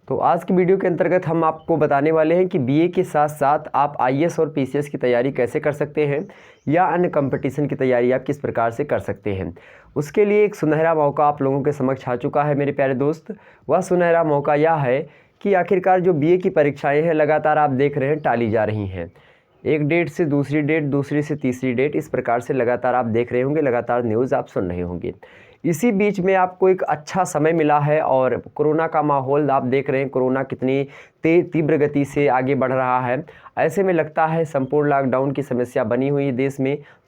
तो आज की वीडियो के अंतर्गत हम आपको बताने वाले हैं कि बीए के साथ साथ आप आईएएस और पीसीएस की तैयारी कैसे कर सकते हैं या अन्य कंपटीशन की तैयारी आप किस प्रकार से कर सकते हैं। उसके लिए एक सुनहरा मौका आप लोगों के समक्ष आ चुका है मेरे प्यारे दोस्त। वह सुनहरा मौका यह है कि आखिरकार जो बीए की परीक्षाएँ हैं लगातार आप देख रहे हैं टाली जा रही हैं। एक डेट से दूसरी डेट, दूसरी से तीसरी डेट, इस प्रकार से लगातार आप देख रहे होंगे, लगातार न्यूज़ आप सुन रहे होंगे। इसी बीच में आपको एक अच्छा समय मिला है और कोरोना का माहौल आप देख रहे हैं, कोरोना कितनी तीव्र गति से आगे बढ़ रहा है। ऐसे में लगता है संपूर्ण लॉकडाउन की समस्या बनी हुई है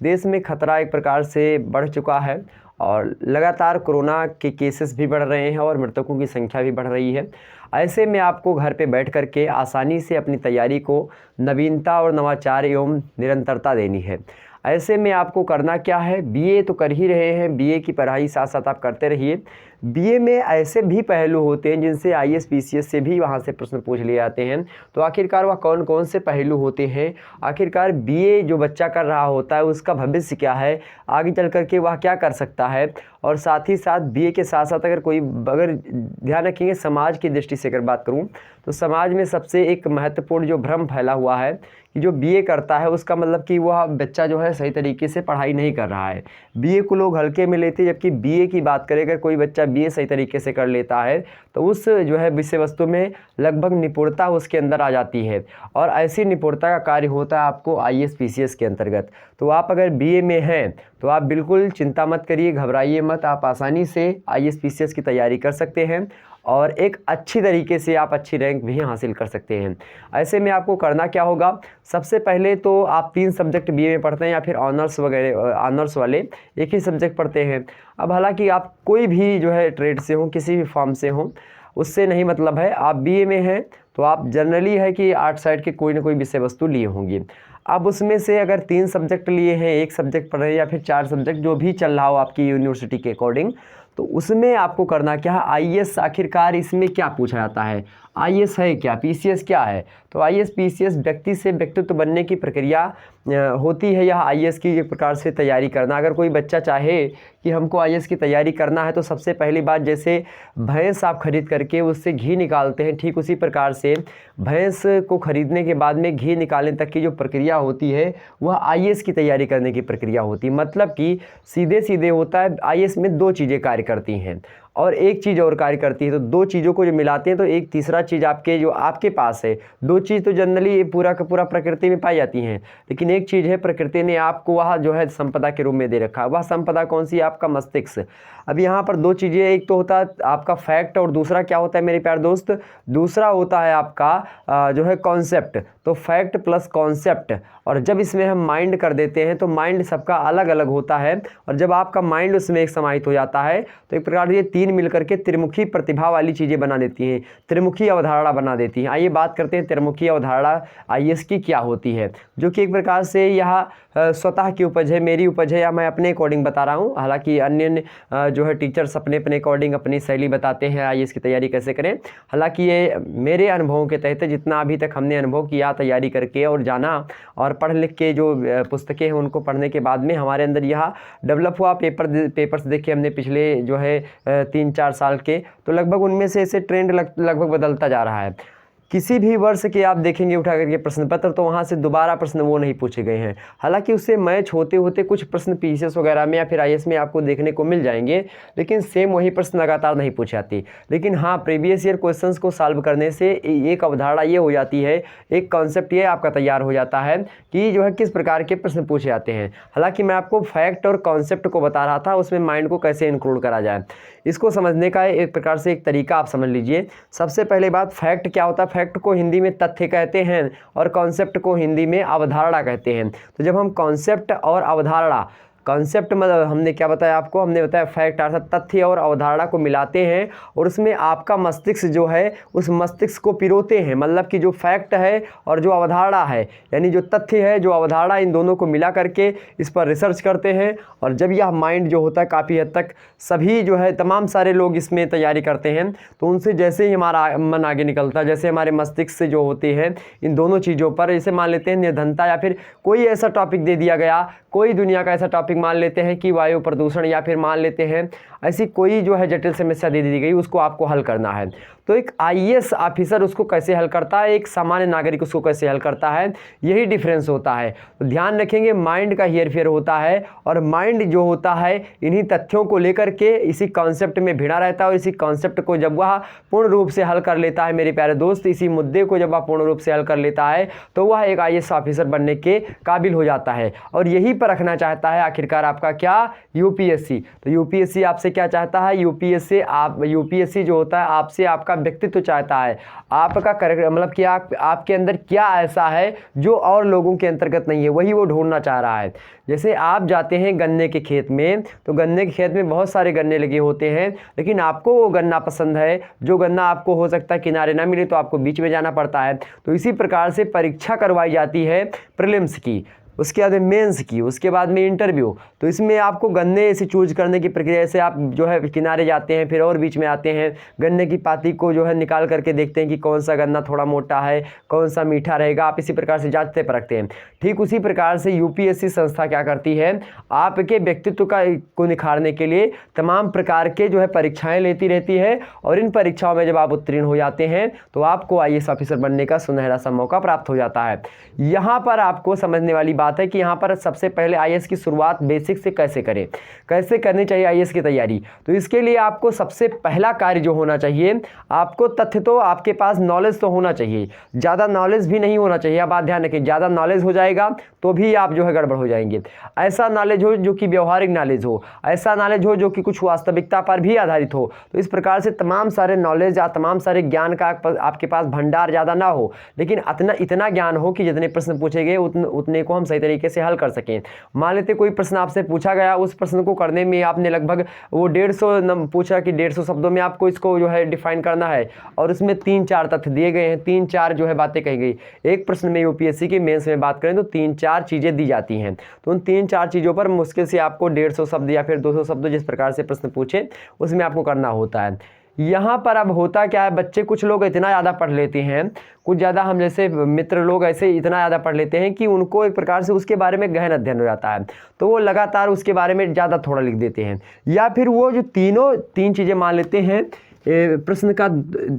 देश में खतरा एक प्रकार से बढ़ चुका है और लगातार कोरोना के केसेस भी बढ़ रहे हैं और मृतकों की संख्या भी बढ़ रही है। ऐसे में आपको घर पे बैठ कर के आसानी से अपनी तैयारी को नवीनता और नवाचार एवं निरंतरता देनी है। ऐसे में आपको करना क्या है, बीए तो कर ही रहे हैं, बीए की पढ़ाई साथ साथ आप करते रहिए। बीए में ऐसे भी पहलू होते हैं जिनसे आईएएस पीसीएस से भी वहाँ से प्रश्न पूछ लिए जाते हैं। तो आखिरकार वह कौन कौन से पहलू होते हैं, आखिरकार बीए जो बच्चा कर रहा होता है उसका भविष्य क्या है, आगे चल कर के वह क्या कर सकता है। और साथ ही साथ बीए के साथ साथ अगर ध्यान रखेंगे समाज की दृष्टि से अगर बात करूं तो समाज में सबसे एक महत्वपूर्ण जो भ्रम फैला हुआ है कि जो बीए करता है उसका मतलब कि वह बच्चा जो है सही तरीके से पढ़ाई नहीं कर रहा है। बीए को लोग हल्के में लेते हैं, जबकि बीए की बात करें अगर कोई बच्चा बीए सही तरीके से कर लेता है तो उस जो है विषय वस्तु में लगभग निपुणता उसके अंदर आ जाती है और ऐसी निपुणता का कार्य होता है आपको आईएएस पीसीएस के अंतर्गत। तो आप अगर बीए में हैं तो आप बिल्कुल चिंता मत करिए, घबराइए मत, आप आसानी से आईएएस पीसीएस की तैयारी कर सकते हैं और एक अच्छी तरीके से आप अच्छी रैंक भी हासिल कर सकते हैं। ऐसे में आपको करना क्या होगा, सबसे पहले तो आप 3 सब्जेक्ट बीए में पढ़ते हैं या फिर ऑनर्स वगैरह ऑनर्स वाले एक ही सब्जेक्ट पढ़ते हैं। अब हालांकि आप कोई भी जो है ट्रेड से हो, किसी भी फॉर्म से हो, उससे नहीं मतलब है। आप बीए में हैं तो आप जनरली है कि आर्ट साइड के कोई ना कोई विषय वस्तु लिए होंगे। अब उसमें से अगर 3 सब्जेक्ट लिए हैं, 1 सब्जेक्ट पढ़ रहे हैं या फिर 4 सब्जेक्ट जो भी चल रहा हो आपकी यूनिवर्सिटी के अकॉर्डिंग, तो उसमें आपको करना क्या है, आईएएस आखिरकार इसमें क्या पूछा जाता है, आईएएस है क्या, पीसीएस क्या है। तो आईएएस पीसीएस व्यक्ति से व्यक्तित्व बनने की प्रक्रिया होती है। यह आईएएस की एक प्रकार से तैयारी करना। अगर कोई बच्चा चाहे कि हमको आईएएस की तैयारी करना है तो सबसे पहली बात, जैसे भैंस आप खरीद करके उससे घी निकालते हैं, ठीक उसी प्रकार से भैंस को खरीदने के बाद में घी निकालने तक की जो प्रक्रिया होती है वह आईएएस की तैयारी करने की प्रक्रिया होती है। मतलब कि सीधे सीधे होता है, आईएएस में 2 चीज़ें कार्य करती हैं और एक चीज़ और कार्य करती है। तो 2 चीज़ों को जो मिलाते हैं तो एक तीसरा चीज़ आपके पास है। 2 चीज़ तो जनरली पूरा का पूरा प्रकृति में पाई जाती हैं, लेकिन एक चीज़ है प्रकृति ने आपको वह जो है संपदा के रूप में दे रखा है। वह संपदा कौन सी है, आपका मस्तिष्क। अब यहाँ पर 2 चीज़ें, एक तो होता है आपका फैक्ट और दूसरा क्या होता है मेरे प्यारे दोस्त, दूसरा होता है आपका जो है कॉन्सेप्ट। तो फैक्ट प्लस कॉन्सेप्ट, और जब इसमें हम माइंड कर देते हैं तो माइंड सबका अलग अलग होता है और जब आपका माइंड उसमें एक समाहित हो जाता है तो एक प्रकार ये 3 मिलकर के त्रिमुखी प्रतिभा वाली चीज़ें बना देती हैं, त्रिमुखी अवधारणा बना देती हैं। आइए बात करते हैं त्रिमुखी अवधारणा आईएएस की क्या होती है, जो कि एक प्रकार से यह स्वतः की उपज है, मेरी उपज है, या मैं अपने अकॉर्डिंग बता रहा हूँ। हालांकि अन्य जो है टीचर्स अपने अपने अकॉर्डिंग अपनी शैली बताते हैं आईएएस की तैयारी कैसे करें। हालांकि ये मेरे अनुभवों के तहत जितना अभी तक हमने अनुभव किया तैयारी करके और जाना और पढ़ लिख के जो पुस्तकें हैं उनको पढ़ने के बाद में हमारे अंदर यह डेवलप हुआ। पेपर्स देखे हमने पिछले जो है 3-4 साल के, तो लगभग उनमें से ऐसे ट्रेंड लगभग बदलता जा रहा है। किसी भी वर्ष के आप देखेंगे उठा करके प्रश्न पत्र तो वहाँ से दोबारा प्रश्न वो नहीं पूछे गए हैं। हालांकि उससे मैच होते होते कुछ प्रश्न पीसीएस वगैरह में या फिर आईएएस में आपको देखने को मिल जाएंगे, लेकिन सेम वही प्रश्न लगातार नहीं पूछे जाती। लेकिन हाँ, प्रीवियस ईयर क्वेश्चंस को सॉल्व करने से एक अवधारणा ये हो जाती है, एक कॉन्सेप्ट ये आपका तैयार हो जाता है कि जो है किस प्रकार के प्रश्न पूछे जाते हैं। हालाँकि मैं आपको फैक्ट और कॉन्सेप्ट को बता रहा था, उसमें माइंड को कैसे इंक्लूड करा जाए, इसको समझने का एक प्रकार से एक तरीका आप समझ लीजिए। सबसे पहले बात, फैक्ट क्या होता है, फैक्ट को हिंदी में तथ्य कहते हैं और कॉन्सेप्ट को हिंदी में अवधारणा कहते हैं। तो जब हम कॉन्सेप्ट और अवधारणा, कॉन्सेप्ट मतलब हमने क्या बताया आपको, हमने बताया फैक्ट अर्थात तथ्य और अवधारणा को मिलाते हैं और उसमें आपका मस्तिष्क जो है उस मस्तिष्क को पिरोते हैं। मतलब कि जो फैक्ट है और जो अवधारणा है, यानी जो तथ्य है जो अवधारणा, इन दोनों को मिला करके इस पर रिसर्च करते हैं। और जब यह माइंड जो होता है काफ़ी हद तक सभी जो है तमाम सारे लोग इसमें तैयारी करते हैं, तो उनसे जैसे ही हमारा मन आगे निकलता है, जैसे हमारे मस्तिष्क से जो होते हैं इन दोनों चीज़ों पर, जैसे मान लेते हैं निर्धनता या फिर कोई ऐसा टॉपिक दे दिया गया, कोई दुनिया का ऐसा टॉपिक मान लेते हैं कि वायु प्रदूषण, या फिर मान लेते हैं ऐसी कोई जो है जटिल समस्या दे दी गई उसको आपको हल करना है। तो एक आईएएस ऑफिसर उसको कैसे हल करता है, एक सामान्य नागरिक उसको कैसे हल करता है, यही डिफरेंस होता है। तो ध्यान रखेंगे, माइंड का हेरफेर होता है और माइंड जो होता है इन्हीं तथ्यों को लेकर के इसी कॉन्सेप्ट में भिड़ा रहता है और इसी कॉन्सेप्ट को जब वह पूर्ण रूप से हल कर लेता है मेरे प्यारे दोस्त, इसी मुद्दे को जब वह पूर्ण रूप से हल कर लेता है तो वह एक आईएएस ऑफिसर बनने के काबिल हो जाता है। और यही परखना चाहता है आखिरकार आपका क्या, यूपीएससी। तो यूपीएससी आपसे क्या चाहता है, यूपीएससी जो होता है आपसे आपका व्यक्तित्व चाहता है, आपका मतलब कि आपके अंदर क्या ऐसा है जो और लोगों के अंतर्गत नहीं है, वही वो ढूंढना चाह रहा है। जैसे आप जाते हैं गन्ने के खेत में, तो गन्ने के खेत में बहुत सारे गन्ने लगे होते हैं, लेकिन आपको वो गन्ना पसंद है जो गन्ना आपको हो सकता है किनारे ना मिले तो आपको बीच में जाना पड़ता है। तो इसी प्रकार से परीक्षा करवाई जाती है प्रीलिम्स की, उसके बाद मेंस की, उसके बाद में इंटरव्यू। तो इसमें आपको गन्ने ऐसे चूज करने की प्रक्रिया से आप जो है किनारे जाते हैं, फिर और बीच में आते हैं, गन्ने की पाती को जो है निकाल करके देखते हैं कि कौन सा गन्ना थोड़ा मोटा है, कौन सा मीठा रहेगा, आप इसी प्रकार से जांचते परखते हैं। ठीक उसी प्रकार से यूपीएससी संस्था क्या करती है, आपके व्यक्तित्व को निखारने के लिए तमाम प्रकार के जो है परीक्षाएँ लेती रहती है और इन परीक्षाओं में जब आप उत्तीर्ण हो जाते हैं तो आपको आईएएस ऑफिसर बनने का सुनहरा सा मौका प्राप्त हो जाता है। यहाँ पर आपको समझने वाली बात है कि यहाँ पर सबसे पहले आईएएस की शुरुआत बेसिक से कैसे करें, कैसे करनी चाहिए आईएएस की तैयारी। तो इसके लिए आपको सबसे पहला कार्य जो होना चाहिए, आपको तथ्य तो आपके पास नॉलेज तो होना चाहिए, ज़्यादा नॉलेज भी नहीं होना चाहिए। अब आप ध्यान रखें, ज़्यादा नॉलेज हो जाएगा तो भी आप जो है गड़बड़ हो जाएंगे। ऐसा नॉलेज हो जो कि व्यवहारिक नॉलेज हो, ऐसा नॉलेज हो जो कि कुछ वास्तविकता पर भी आधारित हो। तो इस प्रकार से तमाम सारे नॉलेज या तमाम सारे ज्ञान का आपके पास भंडार ज़्यादा ना हो, लेकिन इतना ज्ञान हो कि जितने प्रश्न पूछे गए उतने को हम सही तरीके से हल कर सकें। मान लेते कोई प्रश्न आपसे पूछा गया, उस प्रश्न को करने में आपने लगभग वो 150 पूछा कि 150 शब्दों में आपको इसको जो है डिफाइन करना है और उसमें 3-4 तथ्य दिए गए हैं, 3-4 जो है बातें कही गई। एक प्रश्न में यूपीएससी के मेंस में बात करें तो 3-4 चीज़ें दी जाती हैं। तो उन 3-4 चीज़ों पर मुश्किल से आपको 150 शब्द या फिर 200 शब्द जिस प्रकार से प्रश्न पूछे उसमें आपको करना होता है। यहाँ पर अब होता क्या है, बच्चे कुछ लोग इतना ज़्यादा पढ़ लेते हैं, कुछ ज़्यादा हम जैसे मित्र लोग ऐसे इतना ज़्यादा पढ़ लेते हैं कि उनको एक प्रकार से उसके बारे में गहन अध्ययन हो जाता है, तो वो लगातार उसके बारे में ज़्यादा थोड़ा लिख देते हैं। या फिर वो जो तीन चीज़ें मान लेते हैं, प्रश्न का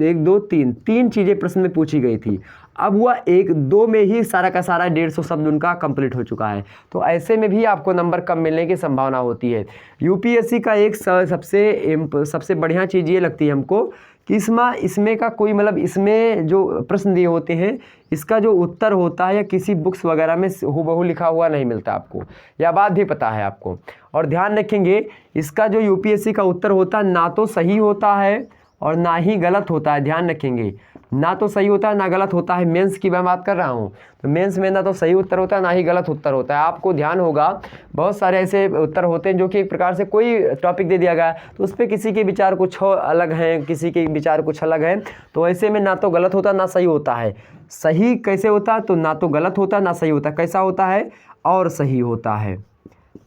1 2 3 चीज़ें प्रश्न में पूछी गई थी, अब वह 1-2 में ही सारा का सारा 150 शब्द उनका कंप्लीट हो चुका है। तो ऐसे में भी आपको नंबर कम मिलने की संभावना होती है। यूपीएससी का एक सबसे बढ़िया चीज़ ये लगती है हमको कि इसमें का कोई मतलब इसमें जो प्रश्न दिए होते हैं इसका जो उत्तर होता है या किसी बुक्स वगैरह में हूबहू लिखा हुआ नहीं मिलता आपको, यह बात भी पता है आपको। और ध्यान रखेंगे, इसका जो यूपीएससी का उत्तर होता है ना तो सही होता है और ना ही गलत होता है। ध्यान रखेंगे, ना तो सही होता है ना गलत होता है। मेंस की मैं बात कर रहा हूँ, तो मेंस में ना तो सही उत्तर होता है ना ही गलत उत्तर होता है। आपको ध्यान होगा बहुत सारे ऐसे उत्तर होते हैं जो कि एक प्रकार से कोई टॉपिक दे दिया गया तो उस पर किसी के विचार कुछ अलग हैं, किसी के विचार कुछ अलग हैं, तो ऐसे में ना तो गलत होता ना सही होता है। सही कैसे होता है, तो ना तो गलत होता ना सही होता, कैसा होता है, और सही होता है,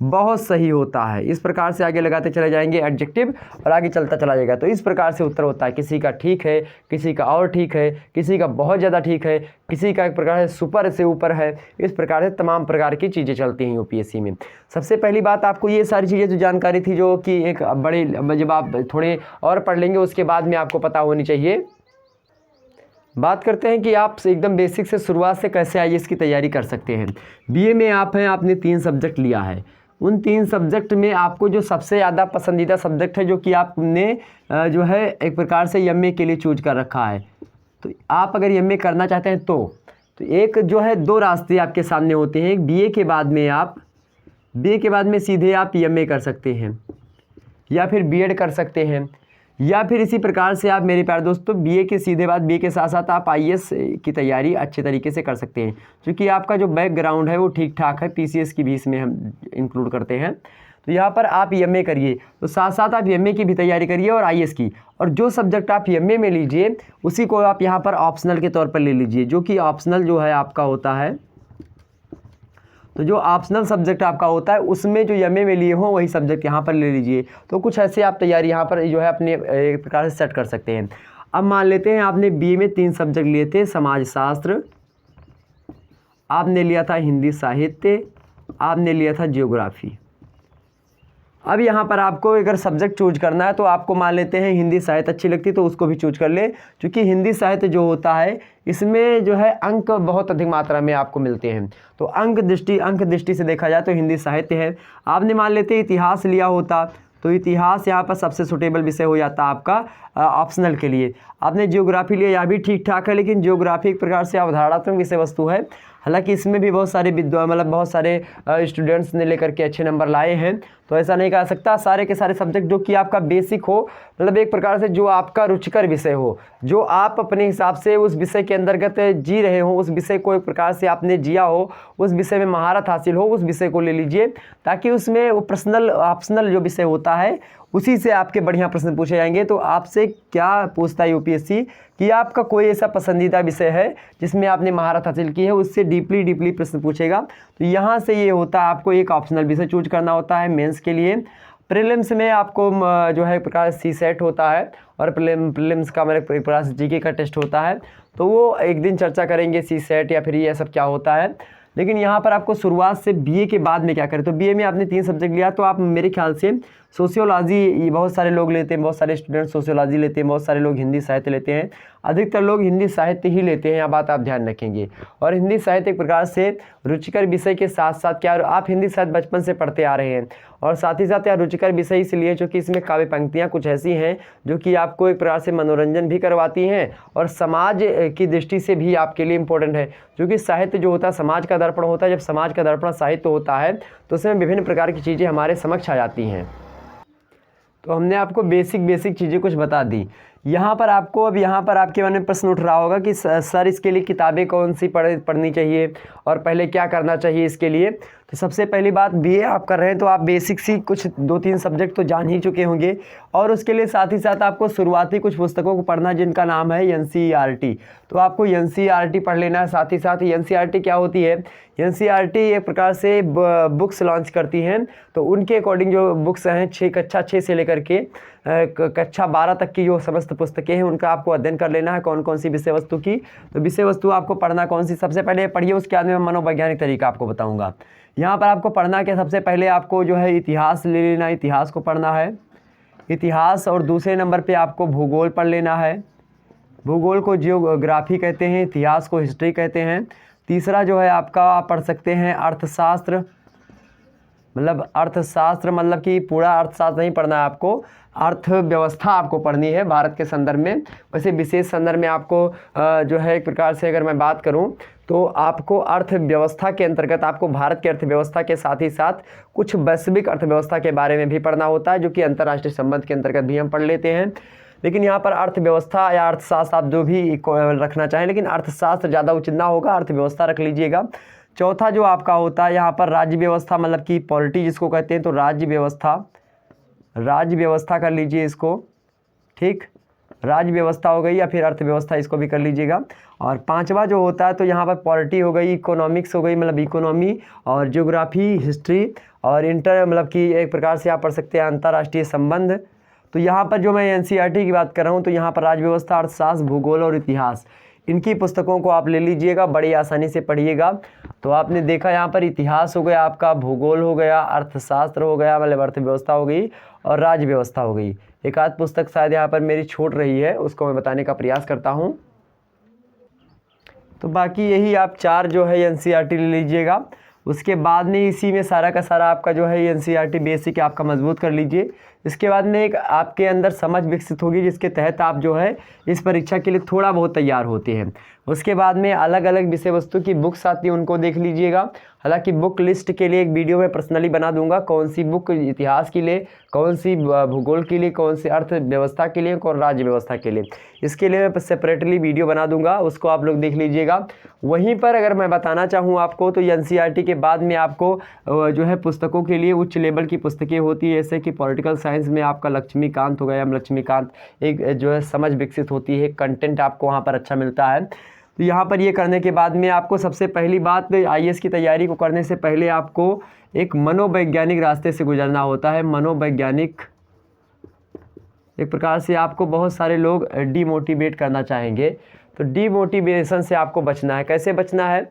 बहुत सही होता है। इस प्रकार से आगे लगाते चले जाएंगे एडजेक्टिव और आगे चलता चला जाएगा। तो इस प्रकार से उत्तर होता है, किसी का ठीक है, किसी का और ठीक है, किसी का बहुत ज़्यादा ठीक है, किसी का एक प्रकार से सुपर से ऊपर है। इस प्रकार से तमाम प्रकार की चीज़ें चलती हैं यूपीएससी में। सबसे पहली बात, आपको ये सारी चीज़ें जो जानकारी थी जो कि एक बड़े, जब आप थोड़े और पढ़ लेंगे उसके बाद में आपको पता होनी चाहिए। बात करते हैं कि आप एकदम बेसिक से शुरुआत से कैसे आईएएस की तैयारी कर सकते हैं। बीए में आप हैं, आपने 3 सब्जेक्ट लिया है, उन 3 सब्जेक्ट में आपको जो सबसे ज़्यादा पसंदीदा सब्जेक्ट है जो कि आपने जो है एक प्रकार से एमए के लिए चूज कर रखा है, तो आप अगर एमए करना चाहते हैं तो एक जो है 2 रास्ते आपके सामने होते हैं। एक बीए के बाद में सीधे आप एमए कर सकते हैं या फिर बीएड कर सकते हैं, या फिर इसी प्रकार से आप मेरे प्यारे दोस्तों बीए के सीधे बाद बीए के साथ साथ आप आईएएस की तैयारी अच्छे तरीके से कर सकते हैं, क्योंकि आपका जो बैकग्राउंड है वो ठीक ठाक है, पीसीएस की भी इसमें हम इंक्लूड करते हैं। तो यहाँ पर आप एमए करिए, तो साथ साथ आप एमए की भी तैयारी करिए और आईएएस की, और जो सब्जेक्ट आप एमए में लीजिए उसी को आप यहाँ पर ऑप्शनल के तौर पर ले लीजिए, जो कि ऑप्शनल जो है आपका होता है। तो जो ऑप्शनल सब्जेक्ट आपका होता है उसमें जो एमए में लिए हों वही सब्जेक्ट यहाँ पर ले लीजिए। तो कुछ ऐसे आप तैयारी यहाँ पर जो है अपने एक प्रकार से सेट कर सकते हैं। अब मान लेते हैं आपने बीए में 3 सब्जेक्ट लिए थे, समाजशास्त्र, आपने लिया था हिंदी साहित्य, आपने लिया था ज्योग्राफी। अब यहाँ पर आपको अगर सब्जेक्ट चूज करना है तो आपको मान लेते हैं हिंदी साहित्य अच्छी लगती है तो उसको भी चूज कर ले, क्योंकि हिंदी साहित्य जो होता है इसमें जो है अंक बहुत अधिक मात्रा में आपको मिलते हैं। तो अंक दृष्टि से देखा जाए तो हिंदी साहित्य है। आपने मान लेते इतिहास लिया होता तो इतिहास यहाँ पर सबसे सुटेबल विषय हो जाता आपका ऑप्शनल के लिए। आपने जियोग्राफी लिया, यह भी ठीक ठाक है, लेकिन जियोग्राफी एक प्रकार से अवधारणात्मक विषय वस्तु है। हालांकि इसमें भी बहुत सारे बहुत सारे स्टूडेंट्स ने लेकर के अच्छे नंबर लाए हैं, तो ऐसा नहीं कह सकता। सारे के सारे सब्जेक्ट जो कि आपका बेसिक हो, मतलब एक प्रकार से जो आपका रुचिकर विषय हो, जो आप अपने हिसाब से उस विषय के अंतर्गत जी रहे हो, उस विषय को एक प्रकार से आपने जिया हो, उस विषय में महारत हासिल हो, उस विषय को ले लीजिए, ताकि उसमें वो पर्सनल ऑप्शनल जो विषय होता है उसी से आपके बढ़िया प्रश्न पूछे जाएंगे। तो आपसे क्या पूछता है यूपीएससी कि आपका कोई ऐसा पसंदीदा विषय है जिसमें आपने महारत हासिल की है, उससे डीपली प्रश्न पूछेगा। तो यहाँ से ये होता है आपको एक ऑप्शनल विषय चूज करना होता है मेंस के लिए। प्रीलिम्स में आपको जो है प्रकार सी सेट होता है और प्रीलिम्स का मेरे प्रकार से जीके का टेस्ट होता है, तो वो एक दिन चर्चा करेंगे सी सेट या फिर ये सब क्या होता है। लेकिन यहाँ पर आपको शुरुआत से बीए के बाद में क्या करें, तो बीए में आपने 3 सब्जेक्ट लिया, तो आप मेरे ख्याल से सोशियोलॉजी बहुत सारे लोग लेते हैं, बहुत सारे स्टूडेंट सोशियोलॉजी लेते हैं, बहुत सारे लोग हिंदी साहित्य लेते हैं, अधिकतर लोग हिंदी साहित्य ही लेते हैं, यह बात आप ध्यान रखेंगे। और हिंदी साहित्य एक प्रकार से रुचिकर विषय के साथ साथ क्या आप हिंदी साहित्य बचपन से पढ़ते आ रहे हैं, और साथ ही साथ यह रुचिकर विषय इसलिए क्योंकि इसमें काव्य पंक्तियाँ कुछ ऐसी हैं जो कि आपको एक प्रकार से मनोरंजन भी करवाती हैं और समाज की दृष्टि से भी आपके लिए इम्पोर्टेंट है, क्योंकि साहित्य जो होता है समाज का दर्पण होता है। जब समाज का दर्पण साहित्य होता है तो उसमें विभिन्न प्रकार की चीज़ें हमारे समक्ष आ जाती हैं। तो हमने आपको बेसिक चीज़ें कुछ बता दी। यहाँ पर आपके मन में प्रश्न उठ रहा होगा कि सर इसके लिए किताबें कौन सी पढ़नी चाहिए और पहले क्या करना चाहिए इसके लिए। तो सबसे पहली बात, बीए आप कर रहे हैं तो आप बेसिक सी कुछ 2-3 सब्जेक्ट तो जान ही चुके होंगे, और उसके लिए साथ ही साथ आपको शुरुआती कुछ पुस्तकों को पढ़ना जिनका नाम है एनसीईआरटी। तो आपको एनसीईआरटी पढ़ लेना है। साथ ही साथ एनसीईआरटी क्या होती है, एनसीईआरटी एक प्रकार से बुक्स लॉन्च करती हैं, तो उनके अकॉर्डिंग जो बुक्स हैं कक्षा 6 से लेकर के कक्षा 12 तक की जो समस्त पुस्तकें हैं उनका आपको अध्ययन कर लेना है, कौन कौन सी विषय वस्तु की। तो विषय वस्तु आपको पढ़ना कौन सी, सबसे पहले पढ़िए, उसके बाद में मैं मनोवैज्ञानिक तरीका आपको बताऊंगा। यहाँ पर आपको पढ़ना क्या, सबसे पहले आपको जो है इतिहास ले लेना, इतिहास को पढ़ना है, इतिहास। और दूसरे नंबर पे आपको भूगोल पढ़ लेना है, भूगोल को जियोग्राफी कहते हैं, इतिहास को हिस्ट्री कहते हैं। तीसरा जो है आपका आप पढ़ सकते हैं अर्थशास्त्र, मतलब कि पूरा अर्थशास्त्र नहीं पढ़ना है आपको, अर्थव्यवस्था आपको पढ़नी है भारत के संदर्भ में। वैसे विशेष संदर्भ में आपको जो है एक प्रकार से अगर मैं बात करूं तो आपको अर्थव्यवस्था के अंतर्गत आपको भारत की अर्थव्यवस्था के साथ ही साथ कुछ वैश्विक अर्थव्यवस्था के बारे में भी पढ़ना होता है, जो कि अंतर्राष्ट्रीय संबंध के अंतर्गत भी हम पढ़ लेते हैं। लेकिन यहाँ पर अर्थव्यवस्था या अर्थशास्त्र आप जो भी रखना चाहें, लेकिन अर्थशास्त्र ज़्यादा उचित ना होगा, अर्थव्यवस्था रख लीजिएगा। चौथा जो आपका होता है यहाँ पर राज्य व्यवस्था, मतलब कि पॉलिटी जिसको कहते हैं, तो राज्य व्यवस्था कर लीजिए इसको, ठीक, राज्य व्यवस्था हो गई, या फिर अर्थव्यवस्था इसको भी कर लीजिएगा। और पांचवा जो होता है तो यहाँ पर पॉलिटी हो गई, इकोनॉमिक्स हो गई, मतलब इकोनॉमी, और ज्योग्राफी, हिस्ट्री, और मतलब कि एक प्रकार से आप पढ़ सकते हैं अंतर्राष्ट्रीय संबंध। तो यहाँ पर जो मैं एनसीईआरटी की बात कर रहा हूँ तो यहाँ पर राज्य व्यवस्था, अर्थशास्त्र, भूगोल और इतिहास, इनकी पुस्तकों को आप ले लीजिएगा, बड़ी आसानी से पढ़िएगा। तो आपने देखा यहाँ पर इतिहास हो गया आपका, भूगोल हो गया, अर्थशास्त्र हो गया, मतलब अर्थव्यवस्था हो गई, और राज्य व्यवस्था हो गई। एक आध पुस्तक शायद यहाँ पर मेरी छूट रही है, उसको मैं बताने का प्रयास करता हूँ। तो बाकी यही आप 4 जो है एनसीईआरटी ले लीजिएगा। उसके बाद में इसी में सारा का सारा आपका जो है एनसीईआरटी बेसिक आपका मजबूत कर लीजिए। इसके बाद में एक आपके अंदर समझ विकसित होगी, जिसके तहत आप जो है इस परीक्षा के लिए थोड़ा बहुत तैयार होते हैं। उसके बाद में अलग अलग विषय वस्तु की बुक्स आती हैं, उनको देख लीजिएगा। हालांकि बुक लिस्ट के लिए एक वीडियो में पर्सनली बना दूंगा, कौन सी बुक इतिहास के लिए, कौन सी भूगोल के लिए, कौन सी अर्थव्यवस्था के लिए, कौन राज्य व्यवस्था के लिए, इसके लिए मैं सेपरेटली वीडियो बना दूंगा, उसको आप लोग देख लीजिएगा। वहीं पर अगर मैं बताना चाहूँ आपको तो एनसीईआरटी के बाद में आपको जो है पुस्तकों के लिए उच्च लेवल की पुस्तकें होती है, जैसे कि पॉलिटिकल साइंस में आपका लक्ष्मीकांत हो गया, लक्ष्मीकांत एक जो है समझ विकसित होती है, कंटेंट आपको वहाँ पर अच्छा मिलता है। तो यहाँ पर ये करने के बाद में आपको सबसे पहली बात आईएएस की तैयारी को करने से पहले आपको एक मनोवैज्ञानिक रास्ते से गुजरना होता है। मनोवैज्ञानिक एक प्रकार से आपको बहुत सारे लोग डीमोटिवेट करना चाहेंगे, तो डीमोटिवेशन से आपको बचना है। कैसे बचना है,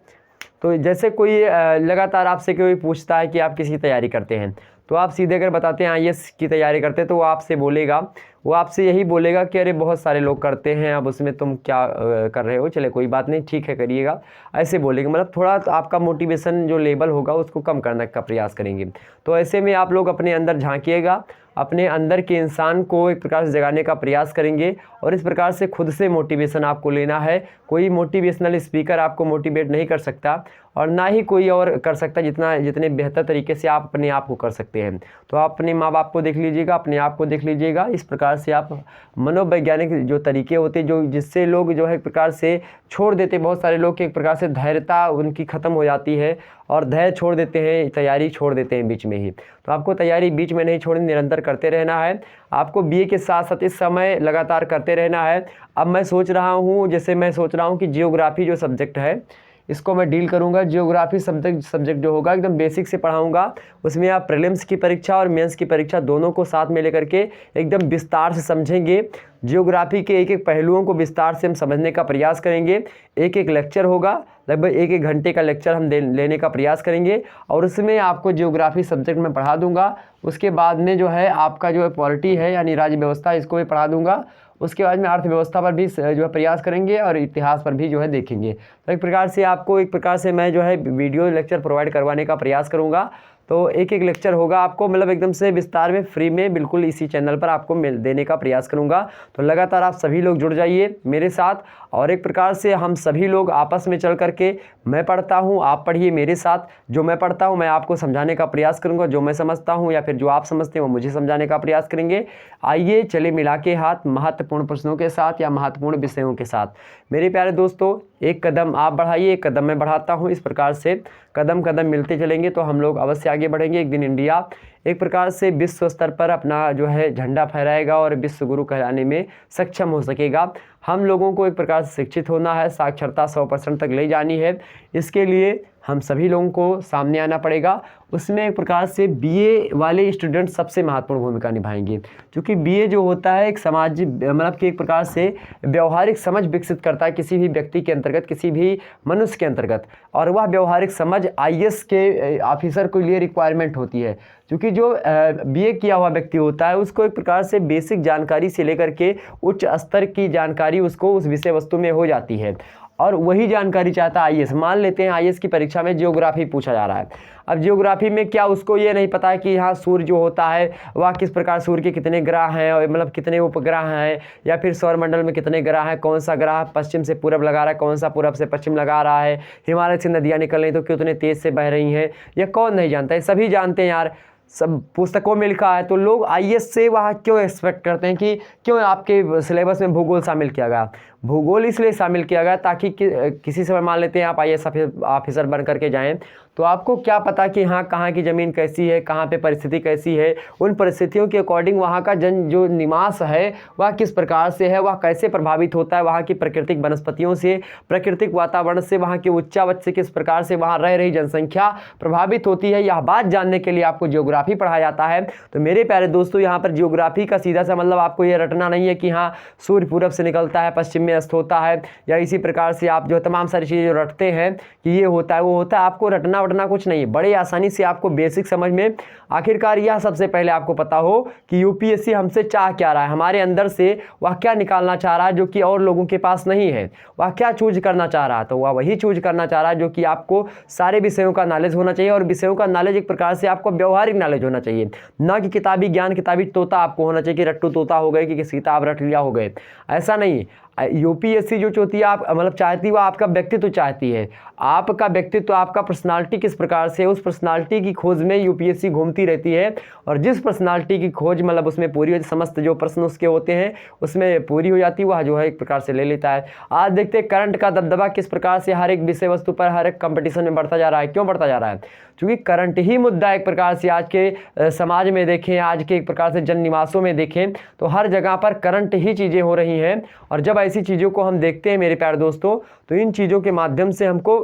तो जैसे कोई लगातार आपसे कोई पूछता है कि आप किसकी तैयारी करते हैं, तो आप सीधे अगर बताते हैं आईएएस की तैयारी करते हैं तो वो आपसे यही बोलेगा कि अरे बहुत सारे लोग करते हैं, अब उसमें तुम क्या कर रहे हो, चले कोई बात नहीं, ठीक है करिएगा, ऐसे बोलेंगे। मतलब थोड़ा तो आपका मोटिवेशन जो लेवल होगा उसको कम करने का प्रयास करेंगे। तो ऐसे में आप लोग अपने अंदर झांकिएगा, अपने अंदर के इंसान को एक प्रकार से जगाने का प्रयास करेंगे और इस प्रकार से खुद से मोटिवेशन आपको लेना है। कोई मोटिवेशनल स्पीकर आपको मोटिवेट नहीं कर सकता और ना ही कोई और कर सकता जितने बेहतर तरीके से आप अपने आप को कर सकते हैं। तो आप अपने माँ बाप को देख लीजिएगा, अपने आप को देख लीजिएगा। इस प्रकार से आप मनोवैज्ञानिक जो तरीके होते हैं जो जिससे लोग जो है एक प्रकार से छोड़ देते, बहुत सारे लोग की एक प्रकार से धैर्यता उनकी ख़त्म हो जाती है और धैर्य छोड़ देते हैं, तैयारी छोड़ देते हैं बीच में ही। तो आपको तैयारी बीच में नहीं छोड़नी, निरंतर करते रहना है। आपको बीए के साथ साथ इस समय लगातार करते रहना है। अब मैं सोच रहा हूँ, जैसे मैं सोच रहा हूँ कि जियोग्राफी जो सब्जेक्ट है इसको मैं डील करूंगा। जियोग्राफी सब्जेक्ट जो होगा एकदम बेसिक से पढ़ाऊंगा। उसमें आप प्रीलिम्स की परीक्षा और मेंस की परीक्षा दोनों को साथ में लेकर के एकदम विस्तार से समझेंगे। जियोग्राफी के एक एक पहलुओं को विस्तार से हम समझने का प्रयास करेंगे। एक एक लेक्चर होगा, लगभग एक घंटे का लेक्चर हम लेने का प्रयास करेंगे और उसमें आपको जियोग्राफी सब्जेक्ट में पढ़ा दूंगा। उसके बाद में जो है आपका जो है पॉलिटी है यानी राज्य व्यवस्था, इसको भी पढ़ा दूंगा। उसके बाद में अर्थव्यवस्था पर भी जो है प्रयास करेंगे और इतिहास पर भी जो है देखेंगे। तो एक प्रकार से आपको एक प्रकार से मैं जो है वीडियो लेक्चर प्रोवाइड करवाने का प्रयास करूंगा। तो एक एक लेक्चर होगा आपको, मतलब एकदम से विस्तार में फ्री में बिल्कुल इसी चैनल पर आपको देने का प्रयास करूंगा। तो लगातार आप सभी लोग जुड़ जाइए मेरे साथ और एक प्रकार से हम सभी लोग आपस में चल करके, मैं पढ़ता हूं आप पढ़िए मेरे साथ, जो मैं पढ़ता हूं मैं आपको समझाने का प्रयास करूंगा, जो मैं समझता हूं या फिर जो आप समझते हैं वो मुझे समझाने का प्रयास करेंगे। आइए चले मिला के हाथ महत्वपूर्ण प्रश्नों के साथ या महत्वपूर्ण विषयों के साथ। मेरे प्यारे दोस्तों, एक कदम आप बढ़ाइए, एक कदम मैं बढ़ाता हूँ। इस प्रकार से कदम कदम मिलते चलेंगे तो हम लोग अवश्य आगे बढ़ेंगे। एक दिन इंडिया एक प्रकार से विश्व स्तर पर अपना जो है झंडा फहराएगा और विश्व गुरु कहलाने में सक्षम हो सकेगा। हम लोगों को एक प्रकार से शिक्षित होना है, साक्षरता 100% तक ले जानी है। इसके लिए हम सभी लोगों को सामने आना पड़ेगा। उसमें एक प्रकार से बीए वाले स्टूडेंट सबसे महत्वपूर्ण भूमिका निभाएंगे, क्योंकि बीए जो होता है एक समाज मतलब कि एक प्रकार से व्यवहारिक समझ विकसित करता है किसी भी व्यक्ति के अंतर्गत, किसी भी मनुष्य के अंतर्गत। और वह व्यवहारिक समझ आईएएस के ऑफिसर के लिए रिक्वायरमेंट होती है, क्योंकि जो बीए किया हुआ व्यक्ति होता है उसको एक प्रकार से बेसिक जानकारी से लेकर के उच्च स्तर की जानकारी उसको उस विषय वस्तु में हो जाती है और वही जानकारी चाहता है आईएएस। मान लेते हैं आईएएस की परीक्षा में जियोग्राफी पूछा जा रहा है। अब जियोग्राफी में क्या उसको ये नहीं पता है कि यहाँ सूर्य जो होता है वह किस प्रकार, सूर्य के कितने ग्रह हैं और मतलब कितने उपग्रह हैं, या फिर सौरमंडल में कितने ग्रह हैं, कौन सा ग्रह पश्चिम से पूरब लगा रहा है, कौन सा पूरब से पश्चिम लगा रहा है, हिमालय से नदियाँ निकल रही तो कितने तेज़ से बह रही हैं, यह कौन नहीं जानता है, सभी जानते हैं यार, सब पुस्तकों में लिखा है। तो लोग आईएएस से वहाँ क्यों एक्सपेक्ट करते हैं कि क्यों आपके सिलेबस में भूगोल शामिल किया गया? भूगोल इसलिए शामिल किया गया ताकि किसी समय मान लेते हैं आप आईएएस ऑफिसर बन करके जाएं तो आपको क्या पता कि हाँ कहाँ की ज़मीन कैसी है, कहाँ पे परिस्थिति कैसी है, उन परिस्थितियों के अकॉर्डिंग वहाँ का जो निवास है वह किस प्रकार से है, वह कैसे प्रभावित होता है वहाँ की प्राकृतिक वनस्पतियों से, प्राकृतिक वातावरण से, वहाँ के उच्चावच से किस प्रकार से वहाँ रह रही जनसंख्या प्रभावित होती है। यह बात जानने के लिए आपको जियोग्राफी पढ़ाया जाता है। तो मेरे प्यारे दोस्तों, यहाँ पर जियोग्राफी का सीधा सा मतलब आपको ये रटना नहीं है कि हाँ सूर्य पूरब से निकलता है पश्चिम में अस्त होता है, या इसी प्रकार से आप जो तमाम सारी चीज़ें जो रटते हैं कि ये होता है वो होता है। आपको रटना वटना कुछ नहीं है, बड़े आसानी से आपको बेसिक समझ में आखिरकार यह सबसे पहले आपको पता हो कि यूपीएससी हमसे चाह क्या रहा है, हमारे अंदर से वह क्या निकालना चाह रहा है जो कि और लोगों के पास नहीं है, वह क्या चूज करना चाह रहा है। तो वह वही चूज करना चाह रहा है जो कि आपको सारे विषयों का नॉलेज होना चाहिए, और विषयों का नॉलेज एक प्रकार से आपको व्यवहारिक नॉलेज होना चाहिए, ना कि किताबी ज्ञान, किताबी तोता आपको होना चाहिए कि रट्टू तोता हो गए कि किसी किताब रट लिया हो गए, ऐसा नहीं। यूपीएससी जो चाहती है आप मतलब चाहती है वो आपका व्यक्तित्व चाहती है, आपका व्यक्तित्व, आपका पर्सनालिटी किस प्रकार से, उस पर्सनालिटी की खोज में यूपीएससी घूमती रहती है। और जिस पर्सनालिटी की खोज मतलब उसमें पूरी समस्त जो प्रश्न उसके होते हैं उसमें पूरी हो जाती है, वह जो है एक प्रकार से ले लेता है। आज देखते हैं करंट का दबदबा किस प्रकार से हर एक विषय वस्तु पर, हर एक कंपटीशन में बढ़ता जा रहा है। क्यों बढ़ता जा रहा है? क्योंकि करंट ही मुद्दा एक प्रकार से आज के समाज में देखें, आज के एक प्रकार से जन निवासों में देखें तो हर जगह पर करंट ही चीज़ें हो रही हैं। और जब ऐसी चीज़ों को हम देखते हैं मेरे प्यारे दोस्तों, तो इन चीज़ों के माध्यम से हमको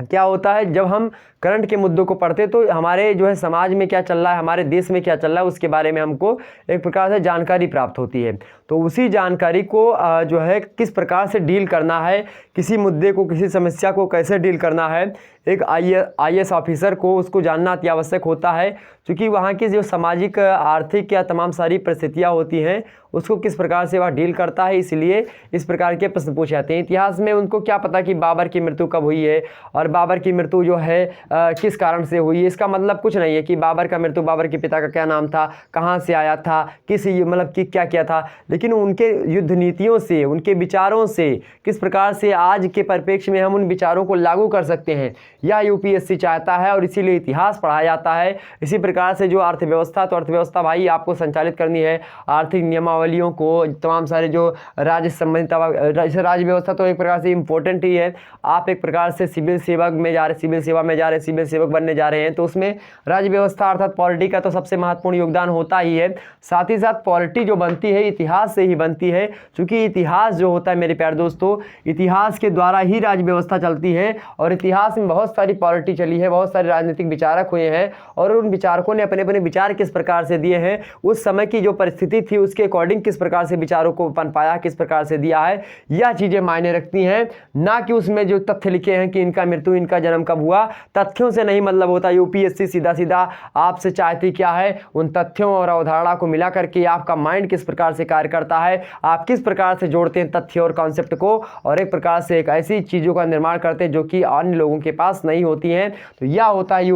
क्या होता है, जब हम करंट के मुद्दों को पढ़ते तो हमारे जो है समाज में क्या चल रहा है, हमारे देश में क्या चल रहा है, उसके बारे में हमको एक प्रकार से जानकारी प्राप्त होती है। तो उसी जानकारी को जो है किस प्रकार से डील करना है, किसी मुद्दे को, किसी समस्या को कैसे डील करना है, एक IAS ऑफिसर को उसको जानना अति आवश्यक होता है, क्योंकि वहाँ की जो सामाजिक, आर्थिक या तमाम सारी परिस्थितियाँ होती हैं उसको किस प्रकार से वह डील करता है। इसलिए इस प्रकार के प्रश्न पूछे जाते हैं। इतिहास में उनको क्या पता कि बाबर की मृत्यु कब हुई है और बाबर की मृत्यु जो है किस कारण से हुई है। इसका मतलब कुछ नहीं है कि बाबर का मृत्यु, बाबर के पिता का क्या नाम था, कहाँ से आया था, किस मतलब कि क्या किया था, लेकिन उनके युद्ध नीतियों से, उनके विचारों से किस प्रकार से आज के परिप्रेक्ष्य में हम उन विचारों को लागू कर सकते हैं, यह UPSC चाहता है और इसीलिए इतिहास पढ़ाया जाता है। इसी प्रकार से जो अर्थव्यवस्था, तो अर्थव्यवस्था भाई आपको संचालित करनी है, आर्थिक नियमावलियों को, तमाम सारे जो राज्य संबंधित, राज्य व्यवस्था तो एक प्रकार से इम्पोर्टेंट ही है। आप एक प्रकार से सिविल सेवक में जा रहे, सिविल सेवा में जा रहे, सिविल सेवक बनने जा रहे हैं, तो उसमें राज्य व्यवस्था अर्थात पॉलिटी का तो सबसे महत्वपूर्ण योगदान होता ही है। साथ ही साथ पॉलिटी जो बनती है इतिहास से ही बनती है, क्योंकि इतिहास जो होता है मेरे प्यारे दोस्तों, इतिहास के द्वारा ही राज्य व्यवस्था चलती है। और इतिहास में बहुत सारी पॉलिटी चली है, बहुत सारे राजनीतिक विचारक हुए हैं और उन विचारकों ने अपने अपने विचार किस प्रकार से दिए हैं, उस समय की जो परिस्थिति थी उसके अकॉर्डिंग किस प्रकार से विचारों को पनपाया, किस प्रकार से दिया है, यह चीज़ें मायने रखती हैं। ना कि उसमें जो तथ्य लिखे हैं कि इनका मृत्यु, इनका जन्म कब हुआ, तथ्यों से नहीं मतलब होता। UPSC सीधा सीधा आपसे चाहती क्या है, उन तथ्यों और अवधारणा को मिला करके आपका माइंड किस प्रकार से कार्य करता है, आप किस प्रकार से जोड़ते हैं तथ्य और कॉन्सेप्ट को, और एक प्रकार से एक ऐसी चीज़ों का निर्माण करते हैं जो कि अन्य लोगों के पास नहीं होती हैं। तो यह होता है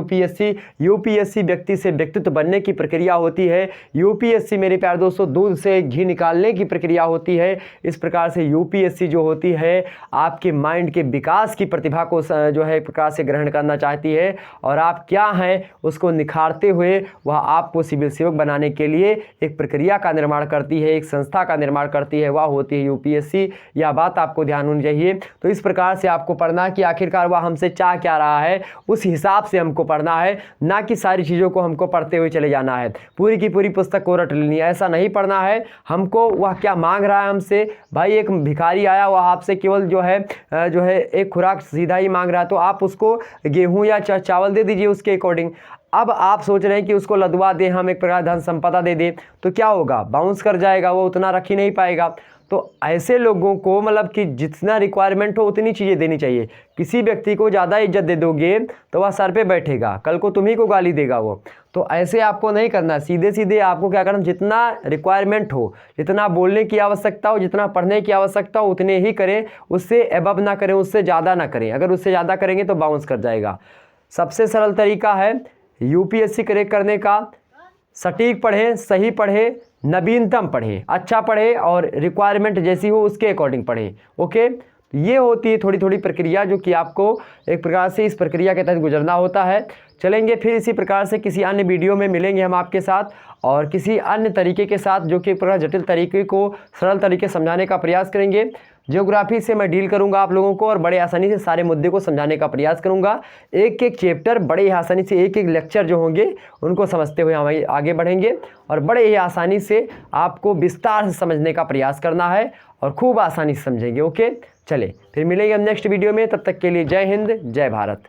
UPSC व्यक्ति से व्यक्तित्व बनने की प्रक्रिया होती है। UPSC मेरे प्यारे दोस्तों दूध से घी निकालने की प्रक्रिया होती है। इस प्रकार से UPSC जो होती है आपके माइंड के विकास की प्रतिभा को जो है एक प्रकार से ग्रहण करना चाहती है, और आप क्या हैं उसको निखारते हुए वह आपको सिविल सेवक बनाने के लिए एक प्रक्रिया का निर्माण करती है, एक संस्था का निर्माण करती है, वह होती है UPSC। यह बात आपको ध्यान होनी चाहिए। तो इस प्रकार से आपको पढ़ना कि आखिरकार वह हमसे चाह क्या रहा है, उस हिसाब से हमको पढ़ना है, ना कि सारी चीज़ों को हमको पढ़ते हुए चले जाना है, पूरी की पूरी पुस्तक को रट लेनी है, ऐसा नहीं पढ़ना है। हमको वह क्या मांग रहा है हमसे, भाई एक भिखारी आया, वह आपसे केवल जो है एक खुराक सीधा ही मांग रहा है, तो आप उसको गेहूं या चावल दे दीजिए उसके अकॉर्डिंग। अब आप सोच रहे हैं कि उसको लदवा दें, हम एक प्रकार धन संपदा दे दें, तो क्या होगा, बाउंस कर जाएगा, वो उतना रख ही नहीं पाएगा। तो ऐसे लोगों को मतलब कि जितना रिक्वायरमेंट हो उतनी चीज़ें देनी चाहिए। किसी व्यक्ति को ज़्यादा इज्जत दे दोगे तो वह सर पे बैठेगा, कल को तुम्ही को गाली देगा वो। तो ऐसे आपको नहीं करना, सीधे सीधे आपको क्या करना, जितना रिक्वायरमेंट हो, जितना बोलने की आवश्यकता हो, जितना पढ़ने की आवश्यकता हो उतने ही करें, उससे एबव ना करें, उससे ज़्यादा ना करें। अगर उससे ज़्यादा करेंगे तो बाउंस कर जाएगा। सबसे सरल तरीका है UPSC क्रैक करने का, सटीक पढ़ें, सही पढ़ें, नवीनतम पढ़ें, अच्छा पढ़ें और रिक्वायरमेंट जैसी हो उसके अकॉर्डिंग पढ़ें। ओके, ये होती है थोड़ी थोड़ी प्रक्रिया जो कि आपको एक प्रकार से इस प्रक्रिया के तहत गुजरना होता है। चलेंगे फिर इसी प्रकार से किसी अन्य वीडियो में मिलेंगे हम आपके साथ, और किसी अन्य तरीके के साथ जो कि एक प्रकार जटिल तरीके को सरल तरीके समझाने का प्रयास करेंगे। ज्योग्राफी से मैं डील करूंगा आप लोगों को और बड़े आसानी से सारे मुद्दे को समझाने का प्रयास करूंगा। एक एक चैप्टर बड़े ही आसानी से, एक एक लेक्चर जो होंगे उनको समझते हुए हम आगे बढ़ेंगे, और बड़े ही आसानी से आपको विस्तार से समझने का प्रयास करना है और खूब आसानी से समझेंगे। ओके, चले फिर मिलेंगे हम नेक्स्ट वीडियो में, तब तक के लिए जय हिंद, जय भारत।